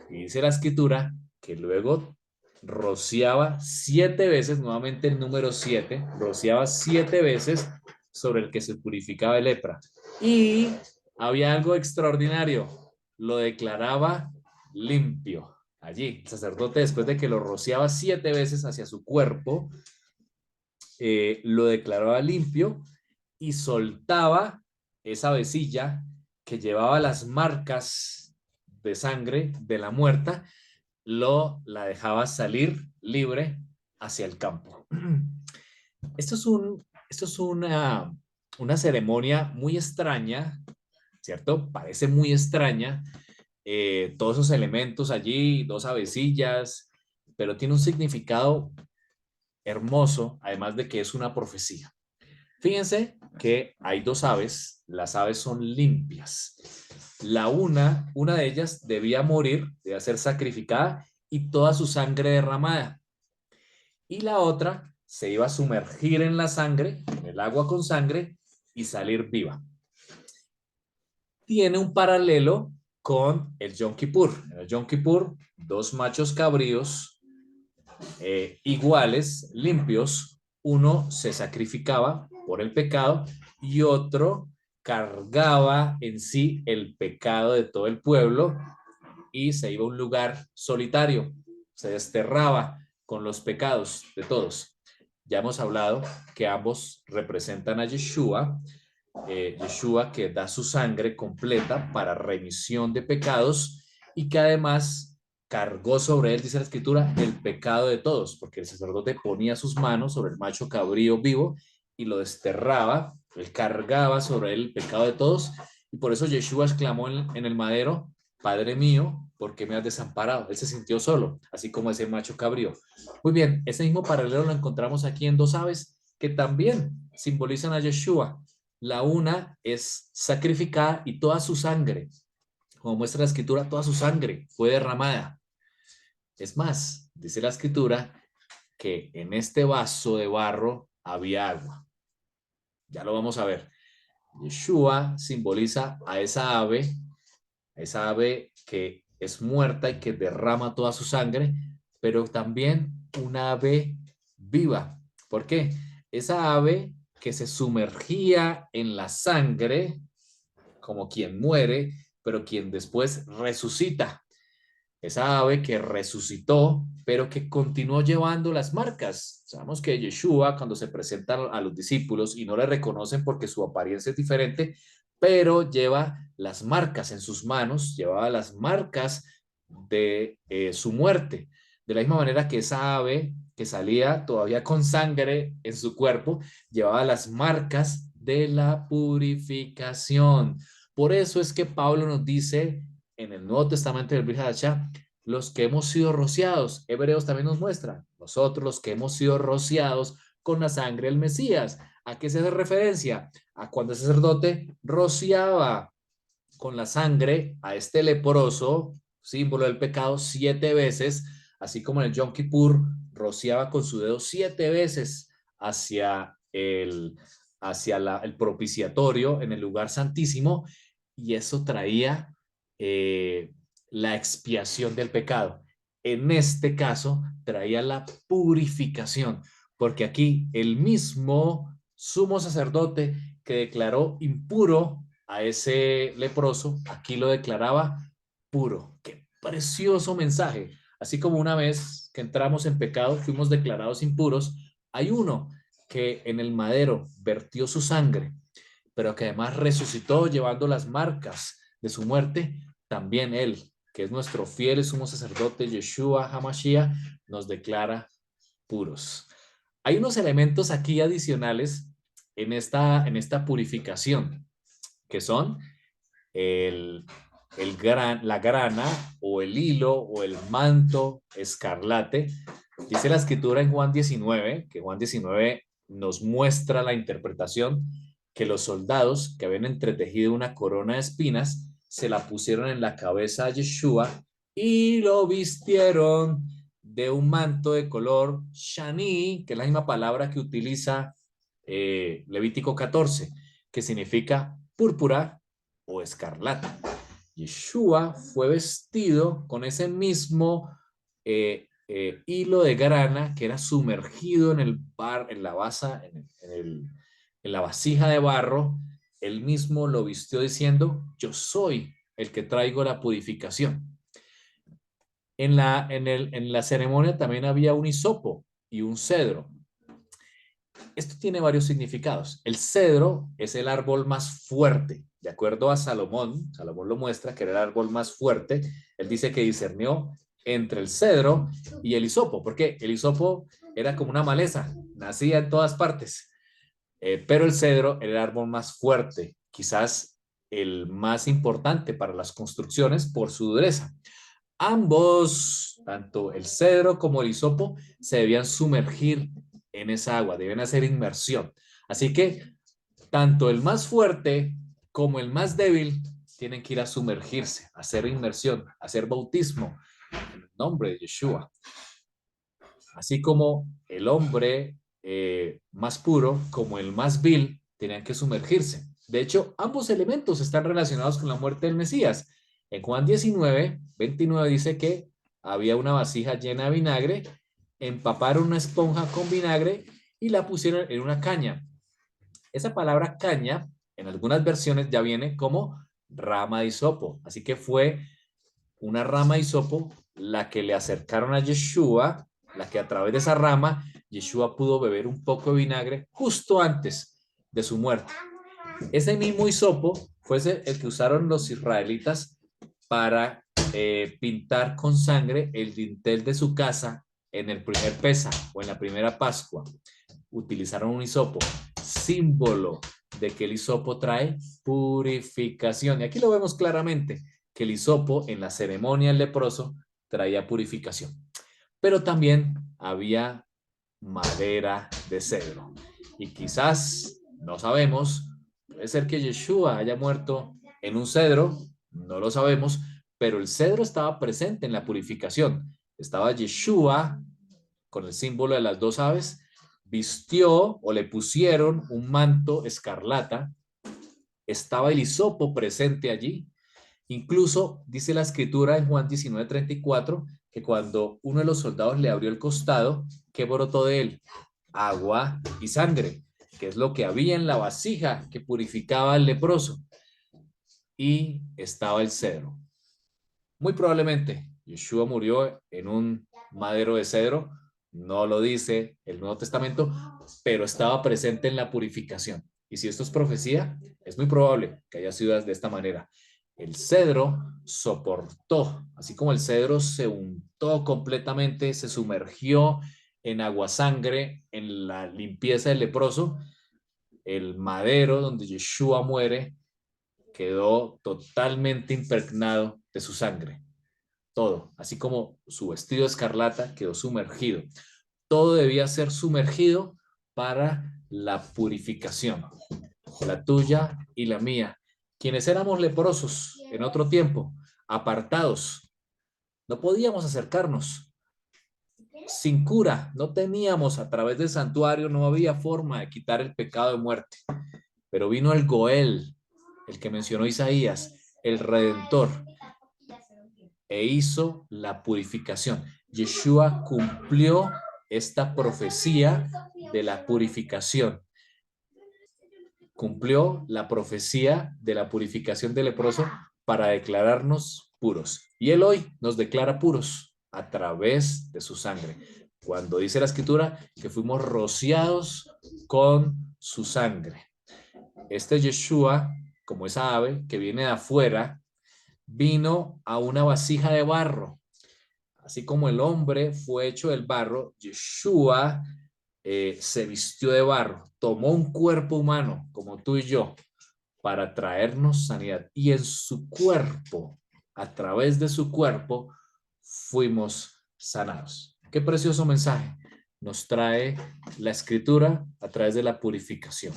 Y dice la escritura que luego rociaba 7 veces, nuevamente el número 7, rociaba 7 veces sobre el que se purificaba de lepra. Y había algo extraordinario, lo declaraba limpio. Allí, el sacerdote, después de que lo rociaba 7 veces hacia su cuerpo, lo declaraba limpio y soltaba esa vecilla que llevaba las marcas de sangre de la muerta, la dejaba salir libre hacia el campo. Esto es una ceremonia muy extraña, ¿cierto? Parece muy extraña, todos esos elementos allí, dos avecillas, pero tiene un significado hermoso, además de que es una profecía. Fíjense que hay dos aves, las aves son limpias. Una de ellas debía morir, debía ser sacrificada y toda su sangre derramada. Y la otra se iba a sumergir en la sangre, en el agua con sangre y salir viva. Tiene un paralelo con el Yom Kippur. En el Yom Kippur, dos machos cabríos iguales, limpios, uno se sacrificaba por el pecado y otro cargaba en sí el pecado de todo el pueblo y se iba a un lugar solitario, se desterraba con los pecados de todos. Ya hemos hablado que ambos representan a Yeshua, Yeshua que da su sangre completa para remisión de pecados y que además cargó sobre él, dice la escritura, el pecado de todos, porque el sacerdote ponía sus manos sobre el macho cabrío vivo y lo desterraba, él cargaba sobre él el pecado de todos, y por eso Yeshua exclamó en el madero, Padre mío, ¿por qué me has desamparado? Él se sintió solo, así como ese macho cabrío. Muy bien, ese mismo paralelo lo encontramos aquí en dos aves que también simbolizan a Yeshua. La una es sacrificada y toda su sangre, como muestra la escritura, toda su sangre fue derramada. Es más, dice la escritura que en este vaso de barro había agua. Ya lo vamos a ver. Yeshua simboliza a esa ave que es muerta y que derrama toda su sangre, pero también una ave viva. ¿Por qué? Esa ave que se sumergía en la sangre, como quien muere, pero quien después resucita. Esa ave que resucitó, pero que continuó llevando las marcas. Sabemos que Yeshua, cuando se presenta a los discípulos y no le reconocen porque su apariencia es diferente, pero lleva las marcas en sus manos, llevaba las marcas de su muerte. De la misma manera que esa ave que salía todavía con sangre en su cuerpo, llevaba las marcas de la purificación. Por eso es que Pablo nos dice en el Nuevo Testamento del Brit Hadashah, los que hemos sido rociados, Hebreos también nos muestra, nosotros los que hemos sido rociados con la sangre del Mesías. ¿A qué se hace referencia? A cuando el sacerdote rociaba con la sangre a este leproso, símbolo del pecado, 7 veces, así como en el Yom Kippur rociaba con su dedo 7 veces hacia el propiciatorio en el lugar santísimo, y eso traía la expiación del pecado. En este caso, traía la purificación, porque aquí el mismo sumo sacerdote que declaró impuro a ese leproso, aquí lo declaraba puro. Qué precioso mensaje. Así como una vez que entramos en pecado, fuimos declarados impuros, hay uno que en el madero vertió su sangre, pero que además resucitó llevando las marcas de su muerte. También él, que es nuestro fiel y sumo sacerdote, Yeshua HaMashiach, nos declara puros. Hay unos elementos aquí adicionales en esta purificación, que son el, la grana o el hilo o el manto escarlate. Dice la escritura en Juan 19, que Juan 19 nos muestra la interpretación, que los soldados que habían entretejido una corona de espinas se la pusieron en la cabeza a Yeshua y lo vistieron de un manto de color shani, que es la misma palabra que utiliza Levítico 14, que significa púrpura o escarlata. Yeshua fue vestido con ese mismo hilo de grana que era sumergido en la basa, en la vasija de barro. Él mismo lo vistió diciendo, yo soy el que traigo la purificación. En la ceremonia también había un hisopo y un cedro. Esto tiene varios significados. El cedro es el árbol más fuerte. De acuerdo a Salomón, Salomón lo muestra que era el árbol más fuerte. Él dice que discernió entre el cedro y el hisopo, porque el hisopo era como una maleza, nacía en todas partes. Pero el cedro era el árbol más fuerte, quizás el más importante para las construcciones por su dureza. Ambos, tanto el cedro como el hisopo, se debían sumergir en esa agua, deben hacer inmersión. Así que tanto el más fuerte como el más débil tienen que ir a sumergirse, a hacer inmersión, a hacer bautismo en el nombre de Yeshua. Así como el hombre más puro como el más vil tenían que sumergirse. De hecho, ambos elementos están relacionados con la muerte del Mesías. En Juan 19:29 dice que había una vasija llena de vinagre, empaparon una esponja con vinagre y la pusieron en una caña. Esa palabra caña, en algunas versiones ya viene como rama de hisopo. Así que fue una rama de hisopo la que le acercaron a Yeshua, la que a través de esa rama Yeshua pudo beber un poco de vinagre justo antes de su muerte. Ese mismo hisopo fue el que usaron los israelitas para pintar con sangre el dintel de su casa en el primer Pesa o en la primera Pascua. Utilizaron un hisopo, símbolo de que el hisopo trae purificación. Y aquí lo vemos claramente, que el hisopo en la ceremonia del leproso traía purificación. Pero también había madera de cedro. Y quizás, no sabemos, puede ser que Yeshua haya muerto en un cedro, no lo sabemos, pero el cedro estaba presente en la purificación. Estaba Yeshua con el símbolo de las dos aves, vistió o le pusieron un manto escarlata, estaba el hisopo presente allí. Incluso dice la escritura en Juan 19:34 que cuando uno de los soldados le abrió el costado, ¿qué brotó de él? Agua y sangre, que es lo que había en la vasija que purificaba al leproso. Y estaba el cedro. Muy probablemente Yeshua murió en un madero de cedro, no lo dice el Nuevo Testamento, pero estaba presente en la purificación. Y si esto es profecía, es muy probable que haya sido de esta manera. El cedro soportó, así como el cedro se untó completamente, se sumergió en agua sangre, en la limpieza del leproso, el madero donde Yeshua muere quedó totalmente impregnado de su sangre. Todo, así como su vestido escarlata quedó sumergido. Todo debía ser sumergido para la purificación, la tuya y la mía. Quienes éramos leprosos en otro tiempo, apartados, no podíamos acercarnos, sin cura, no teníamos a través del santuario, no había forma de quitar el pecado de muerte. Pero vino el Goel, el que mencionó Isaías, el Redentor, e hizo la purificación. Yeshua cumplió esta profecía de la purificación. Cumplió la profecía de la purificación del leproso para declararnos puros. Y Él hoy nos declara puros a través de su sangre. Cuando dice la escritura que fuimos rociados con su sangre. Este Yeshua, como esa ave que viene de afuera, vino a una vasija de barro. Así como el hombre fue hecho del barro, Yeshua se vistió de barro, tomó un cuerpo humano como tú y yo para traernos sanidad. Y en su cuerpo, a través de su cuerpo, fuimos sanados. Qué precioso mensaje nos trae la escritura a través de la purificación.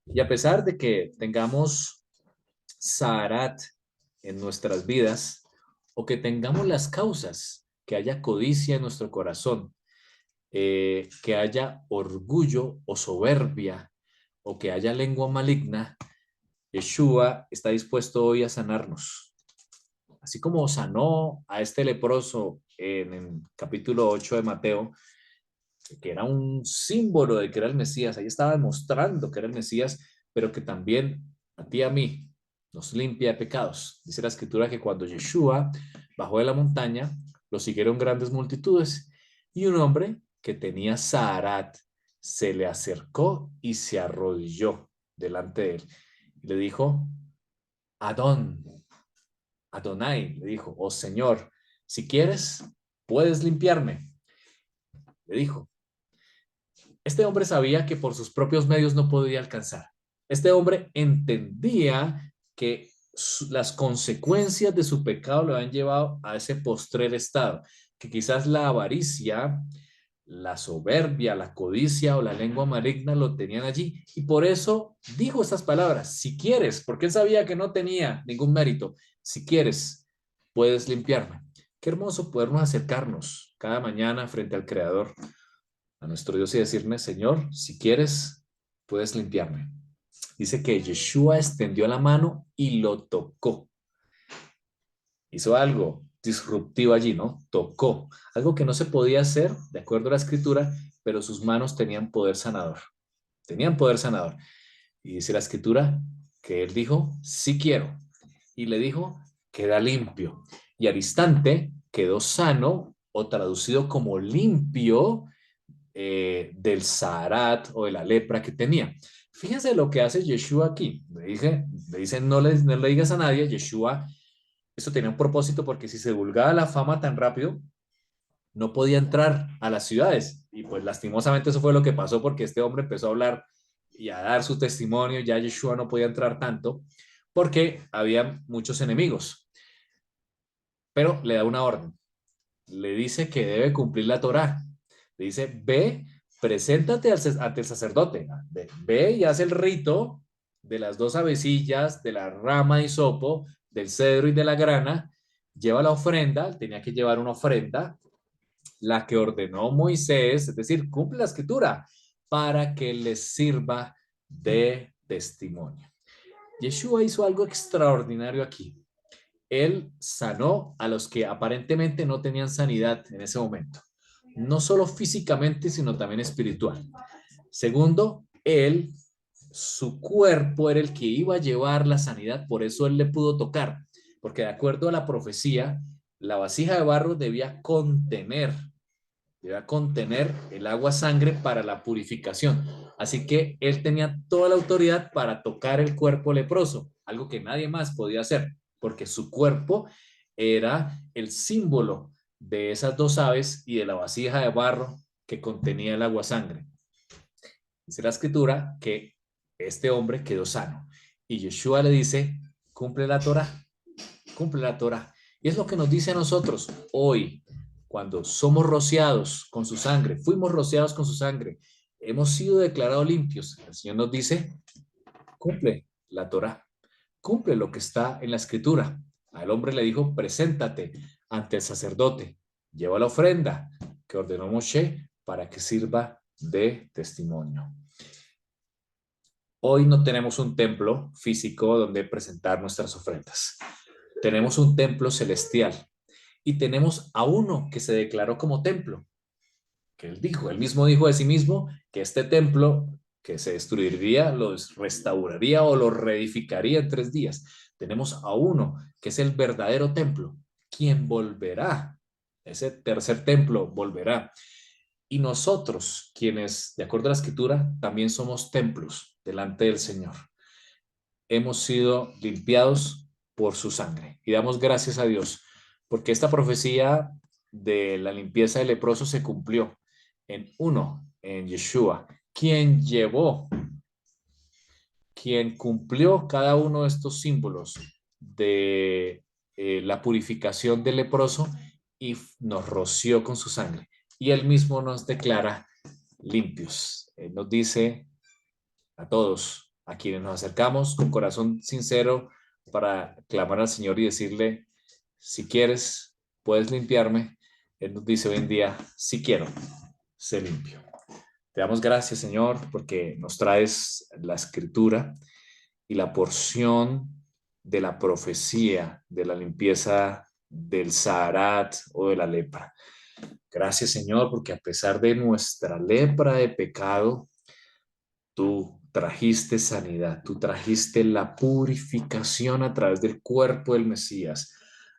Y a pesar de que tengamos Saharat en nuestras vidas o que tengamos las causas, que haya codicia en nuestro corazón, que haya orgullo o soberbia o que haya lengua maligna, Yeshua está dispuesto hoy a sanarnos. Así como sanó a este leproso en el capítulo 8 de Mateo, que era un símbolo de que era el Mesías, ahí estaba demostrando que era el Mesías, pero que también a ti y a mí nos limpia de pecados. Dice la escritura que cuando Yeshua bajó de la montaña, lo siguieron grandes multitudes y un hombre que tenía Saharat, se le acercó y se arrodilló delante de él. Y le dijo, Adón, Adonai, le dijo, oh Señor, si quieres, puedes limpiarme. Le dijo, este hombre sabía que por sus propios medios no podía alcanzar. Este hombre entendía que las consecuencias de su pecado lo habían llevado a ese postrer estado, que quizás la avaricia, la soberbia, la codicia o la lengua maligna lo tenían allí. Y por eso dijo estas palabras, si quieres, porque él sabía que no tenía ningún mérito, si quieres, puedes limpiarme. Qué hermoso podernos acercarnos cada mañana frente al Creador, a nuestro Dios y decirle, Señor, si quieres, puedes limpiarme. Dice que Yeshua extendió la mano y lo tocó. Hizo algo disruptivo allí, ¿no? Tocó. Algo que no se podía hacer, de acuerdo a la escritura, pero sus manos tenían poder sanador. Tenían poder sanador. Y dice la escritura que él dijo, sí quiero. Y le dijo, queda limpio. Y al instante quedó sano, o traducido como limpio, del Saharat o de la lepra que tenía. Fíjense lo que hace Yeshua aquí. Le dice no le digas a nadie. Yeshua, eso tenía un propósito porque si se divulgaba la fama tan rápido, no podía entrar a las ciudades. Y pues lastimosamente eso fue lo que pasó porque este hombre empezó a hablar y a dar su testimonio. Ya Yeshua no podía entrar tanto porque había muchos enemigos. Pero le da una orden. Le dice que debe cumplir la Torá. Le dice, ve, preséntate ante el sacerdote. Ve y haz el rito de las dos avecillas, de la rama de hisopo, del cedro y de la grana. Lleva la ofrenda, tenía que llevar una ofrenda, la que ordenó Moisés, es decir, cumple la escritura, para que les sirva de testimonio. Yeshua hizo algo extraordinario aquí. Él sanó a los que aparentemente no tenían sanidad en ese momento, no solo físicamente, sino también espiritual. Segundo, él, su cuerpo era el que iba a llevar la sanidad, por eso él le pudo tocar, porque de acuerdo a la profecía, la vasija de barro debía contener el agua sangre para la purificación. Así que él tenía toda la autoridad para tocar el cuerpo leproso, algo que nadie más podía hacer, porque su cuerpo era el símbolo de esas dos aves y de la vasija de barro que contenía el agua sangre. Dice la escritura que este hombre quedó sano y Yeshua le dice, cumple la Torah, cumple la Torah. Y es lo que nos dice a nosotros hoy, cuando somos rociados con su sangre, fuimos rociados con su sangre, hemos sido declarados limpios. El Señor nos dice, cumple la Torah, cumple lo que está en la escritura. Al hombre le dijo, preséntate ante el sacerdote, lleva la ofrenda que ordenó Moshe para que sirva de testimonio. Hoy no tenemos un templo físico donde presentar nuestras ofrendas. Tenemos un templo celestial y tenemos a uno que se declaró como templo, que él mismo dijo de sí mismo que este templo que se destruiría, lo restauraría o lo reedificaría en 3 días. Tenemos a uno que es el verdadero templo, quien volverá. Ese tercer templo volverá. Y nosotros, quienes, de acuerdo a la escritura, también somos templos delante del Señor. Hemos sido limpiados por su sangre. Y damos gracias a Dios, porque esta profecía de la limpieza del leproso se cumplió en uno, en Yeshua, quien cumplió cada uno de estos símbolos de la purificación del leproso y nos roció con su sangre. Y él mismo nos declara limpios. Él nos dice a todos, a quienes nos acercamos con corazón sincero para clamar al Señor y decirle, si quieres, puedes limpiarme. Él nos dice hoy en día, si quiero, sé limpio. Te damos gracias, Señor, porque nos traes la escritura y la porción de la profecía de la limpieza del Saharat o de la lepra. Gracias, Señor, porque a pesar de nuestra lepra de pecado, tú trajiste sanidad, tú trajiste la purificación a través del cuerpo del Mesías,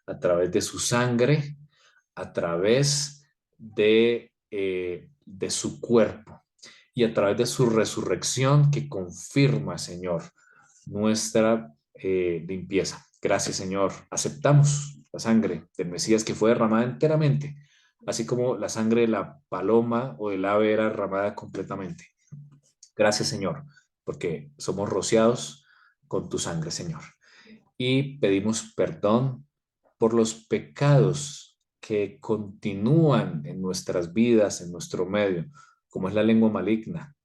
a través de su sangre, a través de su cuerpo. y a través de su resurrección que confirma, Señor, nuestra limpieza. Gracias, Señor. Aceptamos la sangre del Mesías que fue derramada enteramente, así como la sangre de la paloma o del ave era derramada completamente. Gracias, Señor, porque somos rociados con tu sangre, Señor. Y pedimos perdón por los pecados que continúan en nuestras vidas, en nuestro medio, como es la lengua maligna,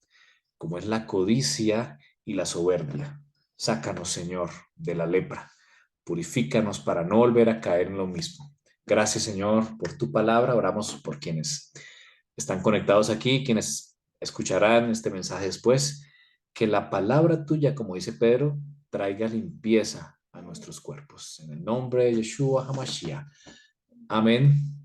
como es la codicia y la soberbia. Sácanos, Señor, de la lepra. Purifícanos para no volver a caer en lo mismo. Gracias, Señor, por tu palabra. Oramos por quienes están conectados aquí, quienes escucharán este mensaje después. Que la palabra tuya, como dice Pedro, traiga limpieza a nuestros cuerpos. En el nombre de Yeshua HaMashiach. Amén